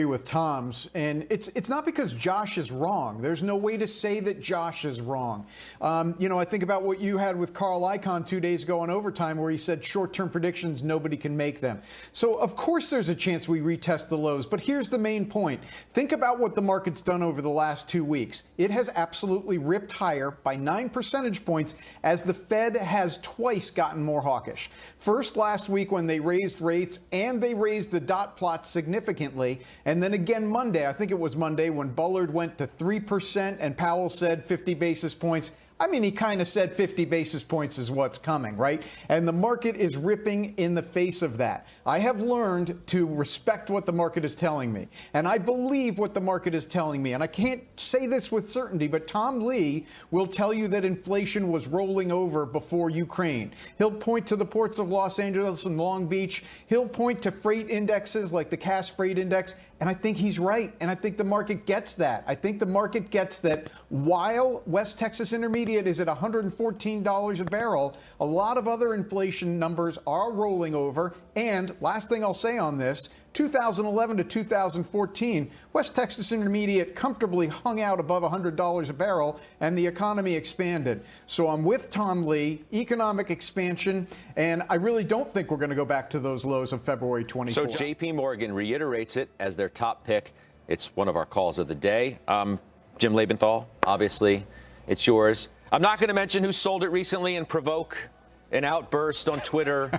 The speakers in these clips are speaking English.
with Tom's, and it's not because Josh is wrong. There's no way to say that Josh is wrong. I think about what you had with Carl Icahn 2 days ago on Overtime, where he said short-term predictions, nobody can make them. So of course there's a chance we retest the lows, but here's the main point. Think about what the market's done over the last 2 weeks. It has absolutely ripped higher by 9 percentage points as the Fed has twice gotten more hawkish. First last week when they raised rates and they raised the dot plot significantly. And then again Monday, I think it was Monday, when Bullard went to 3% and Powell said 50 basis points. I mean, he kind of said 50 basis points is what's coming, right? And the market is ripping in the face of that. I have learned to respect what the market is telling me. And I believe what the market is telling me. And I can't say this with certainty, but Tom Lee will tell you that inflation was rolling over before Ukraine. He'll point to the ports of Los Angeles and Long Beach. He'll point to freight indexes like the Cass Freight Index. And I think he's right. And I think the market gets that. I think the market gets that while West Texas Intermediate is at $114 a barrel, a lot of other inflation numbers are rolling over. And last thing I'll say on this, 2011 to 2014, West Texas Intermediate comfortably hung out above $100 a barrel, and the economy expanded. So I'm with Tom Lee, economic expansion, and I really don't think we're going to go back to those lows of February 24th. So JP Morgan reiterates it as their top pick. It's one of our calls of the day. Jim Lebenthal, obviously, it's yours. I'm not going to mention who sold it recently and provoke an outburst on Twitter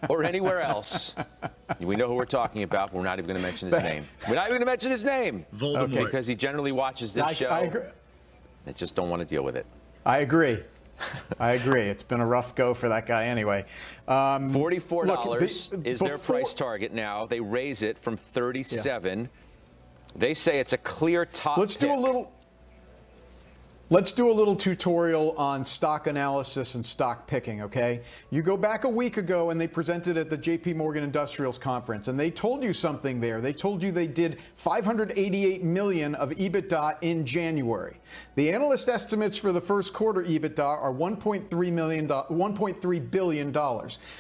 or anywhere else. We know who we're talking about, but we're not even going to mention his name. We're not even going to mention his name. Voldemort. Okay, because he generally watches this show. I agree. I just don't want to deal with it. I agree. I agree. It's been a rough go for that guy anyway. $44 is their price target now. They raise it from 37. Yeah. They say it's a clear top pick. Let's do a little tutorial on stock analysis and stock picking, okay? You go back a week ago and they presented at the JP Morgan Industrials Conference, and they told you something there. They told you they did $588 million of EBITDA in January. The analyst estimates for the first quarter EBITDA are $1.3 billion.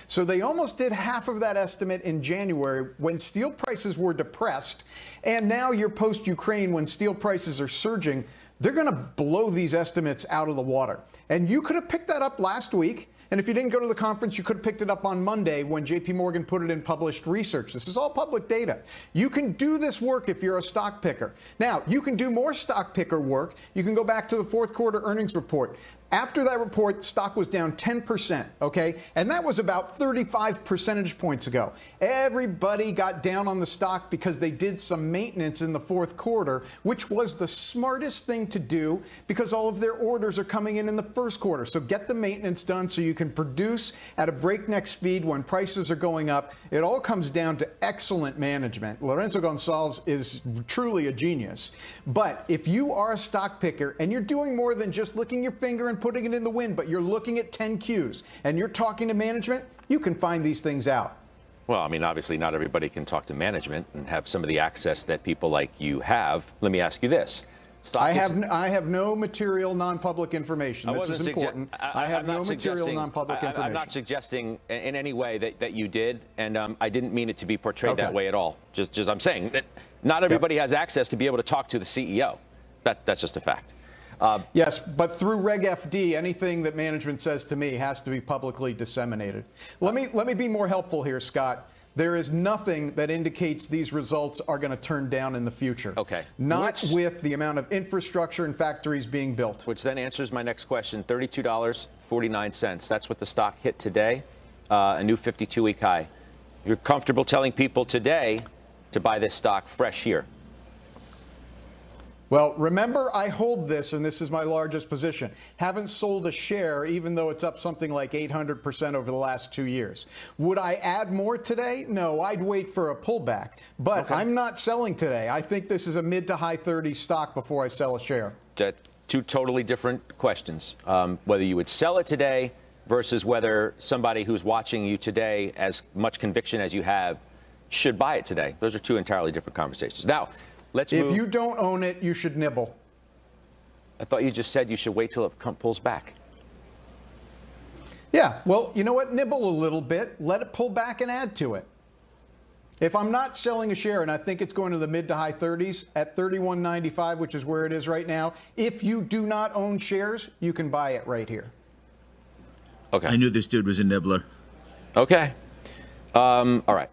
So they almost did half of that estimate in January when steel prices were depressed, and now you're post-Ukraine when steel prices are surging. They're going to blow these estimates out of the water. And you could have picked that up last week. And if you didn't go to the conference, you could have picked it up on Monday when JP Morgan put it in published research. This is all public data. You can do this work if you're a stock picker. Now, you can do more stock picker work. You can go back to the fourth quarter earnings report. After that report, stock was down 10%, okay? And that was about 35 percentage points ago. Everybody got down on the stock because they did some maintenance in the fourth quarter, which was the smartest thing to do because all of their orders are coming in the first quarter. So get the maintenance done so you can produce at a breakneck speed when prices are going up. It all comes down to excellent management. Lorenzo Gonçalves is truly a genius. But if you are a stock picker and you're doing more than just licking your finger and putting it in the wind, but you're looking at 10 Qs and you're talking to management, you can find these things out. Well, I mean, obviously not everybody can talk to management and have some of the access that people like you have. Let me ask you this. I have no material non-public information. This is important. I have no material non-public information. I'm not suggesting in any way that you did, and I didn't mean it to be portrayed that way at all. Just I'm saying that not everybody has access to be able to talk to the CEO. That's just a fact. Yes, but through Reg FD, anything that management says to me has to be publicly disseminated. Let me be more helpful here, Scott. There is nothing that indicates these results are going to turn down in the future. Okay. Not with the amount of infrastructure and factories being built. Which then answers my next question, $32.49. That's what the stock hit today, a new 52-week high. You're comfortable telling people today to buy this stock fresh here? Well, remember, I hold this, and this is my largest position. Haven't sold a share, even though it's up something like 800% over the last 2 years. Would I add more today? No, I'd wait for a pullback. But I'm not selling today. I think this is a mid to high 30s stock before I sell a share. Two totally different questions. Whether you would sell it today versus whether somebody who's watching you today, as much conviction as you have, should buy it today. Those are two entirely different conversations. Now, let's move. If you don't own it, you should nibble. I thought you just said you should wait till it pulls back. Yeah, well, you know what? Nibble a little bit. Let it pull back and add to it. If I'm not selling a share, and I think it's going to the mid to high 30s at 31.95, which is where it is right now, if you do not own shares, you can buy it right here. Okay. I knew this dude was a nibbler. Okay. All right.